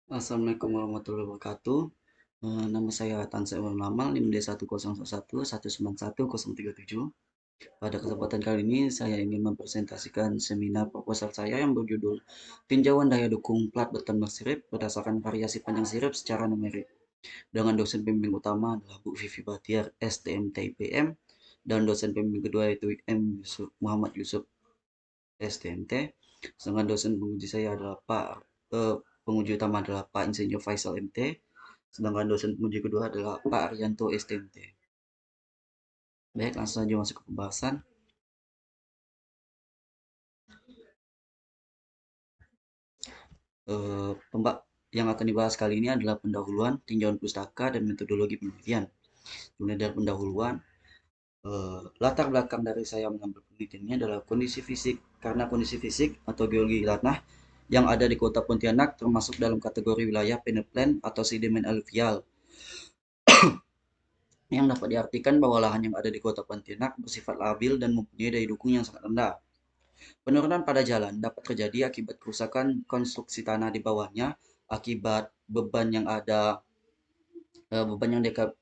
Assalamualaikum warahmatullahi wabarakatuh. Nama saya Tansa Imam Lamal, NIM D1011191037. Pada kesempatan kali ini saya ingin mempresentasikan seminar proposal saya yang berjudul Tinjauan Daya Dukung Plat Beton Bersirip berdasarkan variasi panjang sirip secara numerik. Dengan dosen pembimbing utama adalah Bu Vivi Batiar, STMT IPM, dan dosen pembimbing kedua yaitu Muhammad Yusuf, STMT. Sedangkan dosen penguji saya adalah penguji utama adalah Pak Insinyur Faisal MT. Sedangkan dosen penguji kedua adalah Pak Arianto STMT. Baik, langsung saja masuk ke pembahasan. Pembak yang akan dibahas kali ini adalah pendahuluan, tinjauan pustaka, dan metodologi penelitian. Kemudian dari pendahuluan, latar belakang dari saya mengambil penelitian ini adalah kondisi fisik, karena kondisi fisik atau geologi tanah yang ada di kota Pontianak termasuk dalam kategori wilayah peneplain atau sedimen aluvial, yang dapat diartikan bahwa lahan yang ada di kota Pontianak bersifat labil dan mempunyai daya dukung yang sangat rendah. Penurunan pada jalan dapat terjadi akibat kerusakan konstruksi tanah di bawahnya, akibat beban yang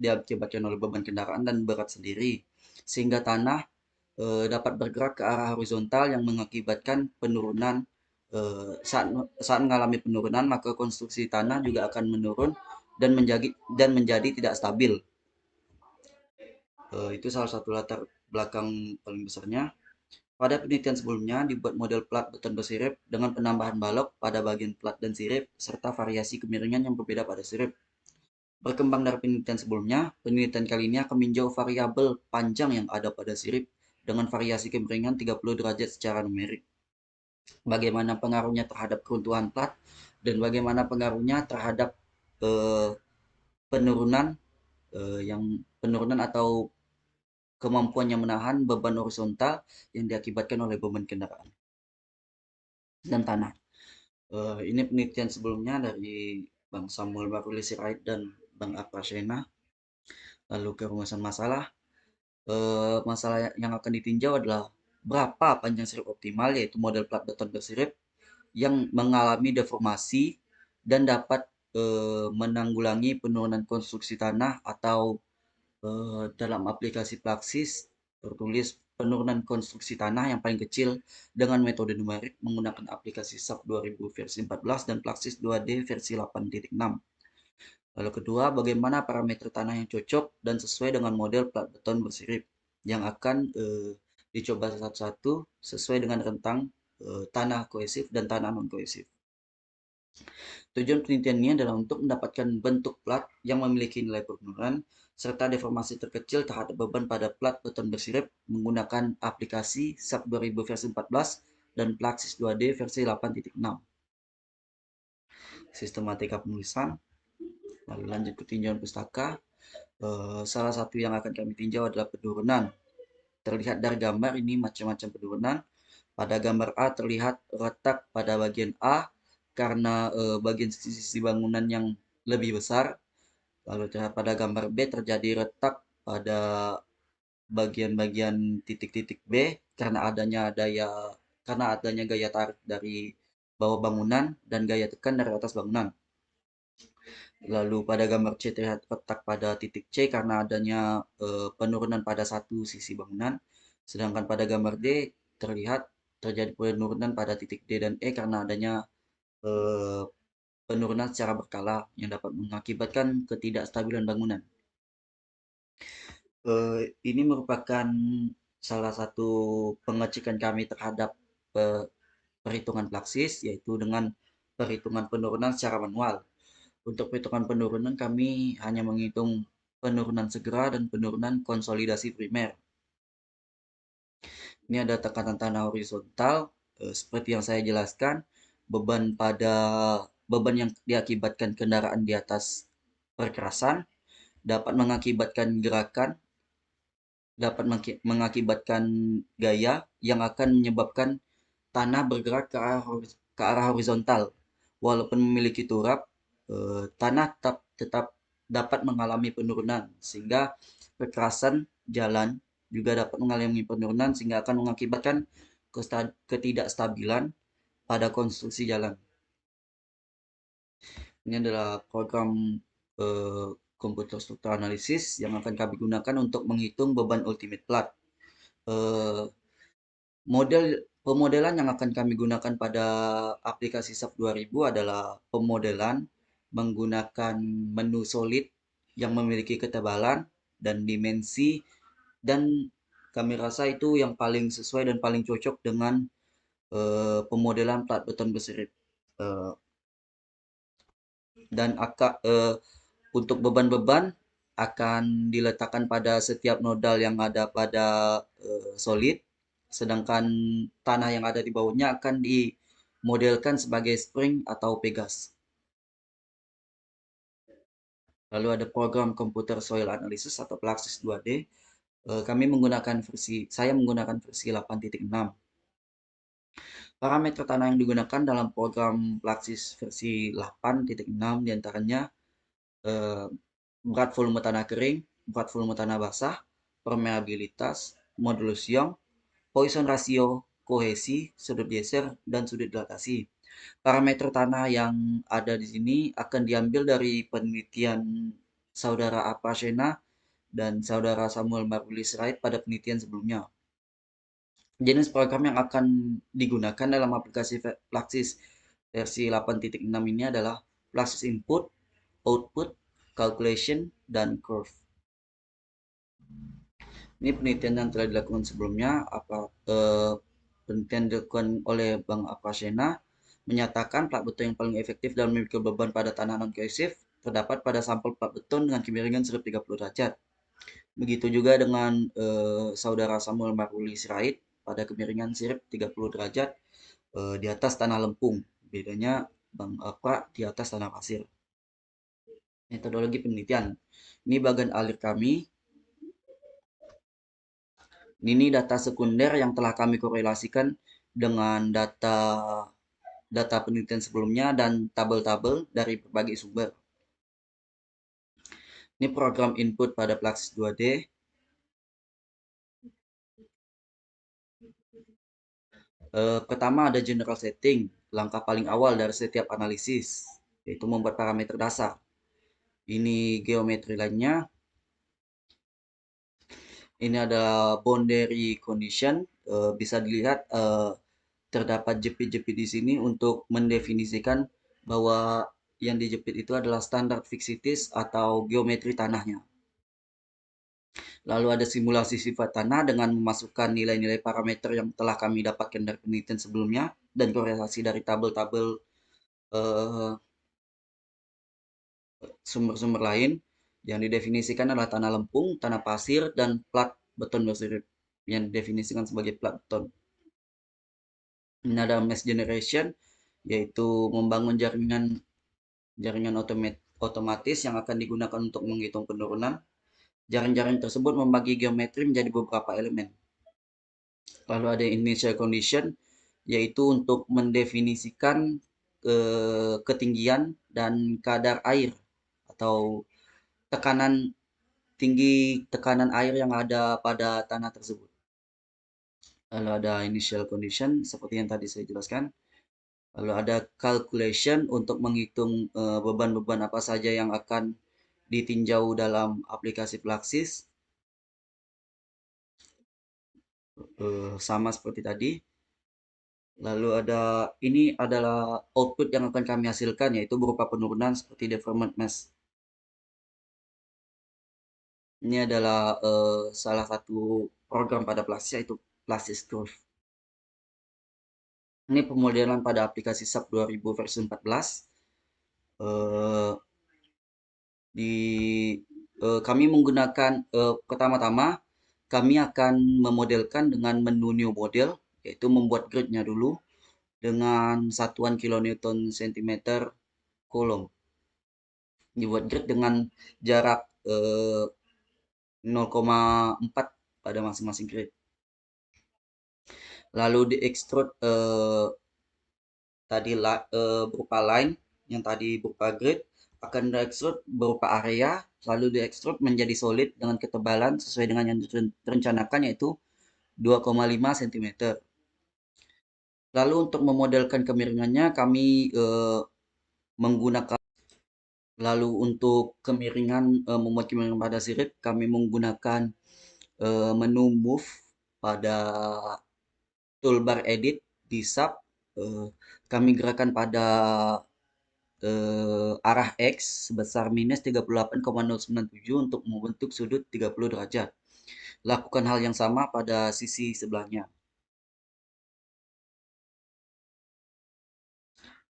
diakibatkan oleh beban kendaraan dan berat sendiri, sehingga tanah dapat bergerak ke arah horizontal yang mengakibatkan penurunan. Saat mengalami penurunan, maka konstruksi tanah juga akan menurun dan menjadi tidak stabil. Itu salah satu latar belakang paling besarnya. Pada penelitian sebelumnya dibuat model plat beton bersirip dengan penambahan balok pada bagian plat dan sirip serta variasi kemiringan yang berbeda pada sirip. Berkembang dari penelitian sebelumnya, penelitian kali ini akan meninjau variabel panjang yang ada pada sirip dengan variasi kemiringan 30 derajat secara numerik. Bagaimana pengaruhnya terhadap keruntuhan plat dan bagaimana pengaruhnya terhadap eh, penurunan penurunan atau kemampuannya menahan beban horizontal yang diakibatkan oleh beban kendaraan dan tanah. Ini penelitian sebelumnya dari Bang Samuel Baruli Sirait dan Bang Aprasena. Lalu kerumusan masalah. Masalah yang akan ditinjau adalah berapa panjang sirip optimal, yaitu model plat beton bersirip yang mengalami deformasi dan dapat menanggulangi penurunan konstruksi tanah atau dalam aplikasi Praksis tertulis penurunan konstruksi tanah yang paling kecil dengan metode numerik menggunakan aplikasi SAP 2000 versi 14 dan Praksis 2D versi 8.6. Lalu kedua, bagaimana parameter tanah yang cocok dan sesuai dengan model plat beton bersirip yang akan dicoba satu-satu sesuai dengan rentang tanah kohesif dan tanah non kohesif. Tujuan penelitian ini adalah untuk mendapatkan bentuk plat yang memiliki nilai penurunan serta deformasi terkecil terhadap beban pada plat beton bersirip menggunakan aplikasi SAP 2000 versi 14 dan Plaxis 2D versi 8.6. Sistematika penulisan. Lalu lanjut ke tinjauan pustaka. Salah satu yang akan kami tinjau adalah penurunan. Terlihat dari gambar ini macam-macam penurunan. Pada gambar A terlihat retak pada bagian A karena bagian sisi bangunan yang lebih besar. Lalu terlihat pada gambar B terjadi retak pada bagian-bagian titik-titik B karena adanya gaya tarik dari bawah bangunan dan gaya tekan dari atas bangunan. Lalu pada gambar C terlihat retak pada titik C karena adanya penurunan pada satu sisi bangunan. Sedangkan pada gambar D terlihat terjadi penurunan pada titik D dan E karena adanya eh, penurunan secara berkala yang dapat mengakibatkan ketidakstabilan bangunan. Ini merupakan salah satu pengecekan kami terhadap perhitungan Praksis, yaitu dengan perhitungan penurunan secara manual. Untuk perhitungan penurunan kami hanya menghitung penurunan segera dan penurunan konsolidasi primer. Ini ada tekanan tanah horizontal, seperti yang saya jelaskan, beban yang diakibatkan kendaraan di atas perkerasan dapat mengakibatkan gerakan, dapat mengakibatkan gaya yang akan menyebabkan tanah bergerak ke arah horizontal. Walaupun memiliki turap, tanah tetap dapat mengalami penurunan sehingga kekerasan jalan juga dapat mengalami penurunan sehingga akan mengakibatkan ketidakstabilan pada konstruksi jalan. Ini adalah program eh, komputer struktur analisis yang akan kami gunakan untuk menghitung beban ultimate plat. Eh, Model pemodelan yang akan kami gunakan pada aplikasi SAP 2000 adalah pemodelan menggunakan menu solid yang memiliki ketebalan dan dimensi, dan kami rasa itu yang paling sesuai dan paling cocok dengan pemodelan plat beton bersirip. Eh, dan untuk beban-beban akan diletakkan pada setiap nodal yang ada pada solid, sedangkan tanah yang ada di bawahnya akan dimodelkan sebagai spring atau pegas. Lalu ada program komputer soil analysis atau Plaxis 2D. Saya menggunakan versi 8.6. Parameter tanah yang digunakan dalam program Plaxis versi 8.6 diantaranya eh, berat volume tanah kering, berat volume tanah basah, permeabilitas, modulus Young, Poisson ratio, kohesi, sudut geser, dan sudut dilatasi. Parameter tanah yang ada di sini akan diambil dari penelitian saudara Apashena dan saudara Samuel Margulis Wright pada penelitian sebelumnya. Jenis program yang akan digunakan dalam aplikasi Fluxys versi 8.6 ini adalah Fluxys Input, Output, Calculation, dan Curve. Ini penelitian yang telah dilakukan sebelumnya. Penelitian dilakukan oleh Bang Apashena menyatakan plat beton yang paling efektif dalam memikul beban pada tanah non-kohesif terdapat pada sampel plat beton dengan kemiringan 30 derajat. Begitu juga dengan saudara Samuel Maruli Sirait pada kemiringan sirip 30 derajat di atas tanah lempung. Bedanya Bang Apra di atas tanah pasir. Metodologi penelitian. Ini bagian alir kami. Ini data sekunder yang telah kami korelasikan dengan data penelitian sebelumnya dan tabel-tabel dari berbagai sumber. Ini program input pada Plaxis 2D. Pertama ada general setting, langkah paling awal dari setiap analisis, yaitu membuat parameter dasar. Ini geometri lainnya. Ini adalah boundary condition. Bisa dilihat terdapat jepit-jepit di sini untuk mendefinisikan bahwa yang dijepit itu adalah standar fixities atau geometri tanahnya. Lalu ada simulasi sifat tanah dengan memasukkan nilai-nilai parameter yang telah kami dapatkan dari penelitian sebelumnya dan korelasi dari tabel-tabel eh, sumber-sumber lain. Yang didefinisikan adalah tanah lempung, tanah pasir, dan plat beton bersirip yang didefinisikan sebagai plat beton. Ini ada mesh generation, yaitu membangun jaringan jaringan otomatis yang akan digunakan untuk menghitung penurunan. Jaring-jaring tersebut membagi geometri menjadi beberapa elemen. Lalu ada initial condition, yaitu untuk mendefinisikan ketinggian dan kadar air atau tekanan tinggi tekanan air yang ada pada tanah tersebut. Lalu ada initial condition seperti yang tadi saya jelaskan. Lalu ada calculation untuk menghitung beban-beban apa saja yang akan ditinjau dalam aplikasi Plaxis. Sama seperti tadi. Lalu ini adalah output yang akan kami hasilkan, yaitu berupa penurunan seperti deformant mass. Ini adalah salah satu program pada Plaxis, yaitu Plaxis Curve. Ini pemodelan pada aplikasi SAP 2000 versi 14. Eh, Kami menggunakan pertama-tama kami akan memodelkan dengan menu new model, yaitu membuat grid-nya dulu dengan satuan kilonewton cm kolom. Dibuat grid dengan jarak 0,4 pada masing-masing grid. Lalu di extrude berupa line yang tadi berupa grid akan di extrude berupa area, lalu di extrude menjadi solid dengan ketebalan sesuai dengan yang direncanakan, yaitu 2,5 cm. Lalu untuk memodelkan kemiringannya kami menggunakan Lalu untuk kemiringan, membuat kemiringan pada sirip, kami menggunakan menu move pada toolbar edit di sub. Kami gerakan pada arah X sebesar minus 38,097 untuk membentuk sudut 30 derajat. Lakukan hal yang sama pada sisi sebelahnya.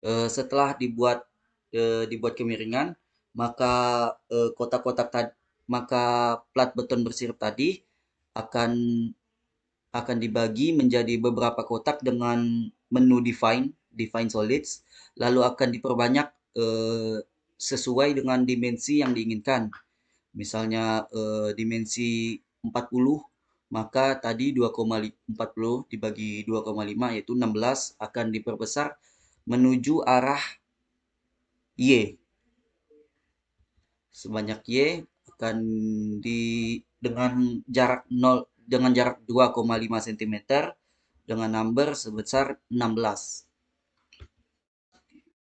Setelah dibuat kemiringan, maka kotak-kotak tadi, maka plat beton bersirip tadi akan akan dibagi menjadi beberapa kotak dengan menu define solids, lalu akan diperbanyak sesuai dengan dimensi yang diinginkan. Misalnya dimensi 40, maka tadi 2,40 dibagi 2,5 yaitu 16 akan diperbesar menuju arah Y. Sebanyak Y akan di dengan jarak 0 dengan jarak 2,5 cm dengan number sebesar 16.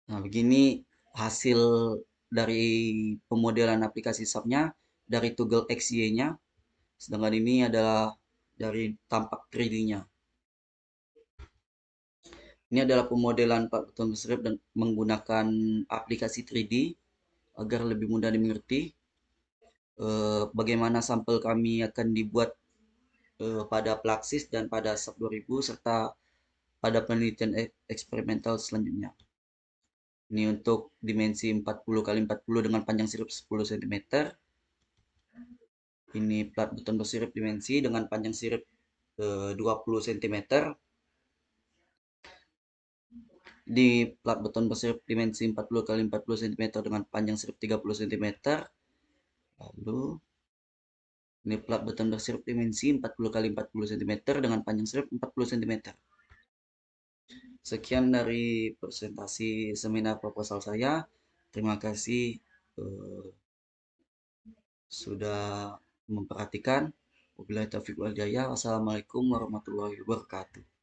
Nah, begini hasil dari pemodelan aplikasi subnya dari toggle XY-nya, sedangkan ini adalah dari tampak 3D-nya. Ini adalah pemodelan Pak Beton Strip dan menggunakan aplikasi 3D agar lebih mudah dimengerti. Bagaimana sampel kami akan dibuat pada Plaxis dan pada SAP 2000 serta pada penelitian eksperimental selanjutnya. Ini untuk dimensi 40 kali 40 dengan panjang sirip 10 cm. Ini plat beton bersirip dimensi dengan panjang sirip 20 cm. Di plat beton bersirip dimensi 40 kali 40 cm dengan panjang sirip 30 cm. Lalu ini plat beton bersirip dimensi 40 kali 40 cm dengan panjang sirip 40 cm. Sekian dari presentasi seminar proposal saya. Terima kasih eh, sudah memperhatikan. Wabillahi taufiq wal hidayah. Wassalamualaikum warahmatullahi wabarakatuh.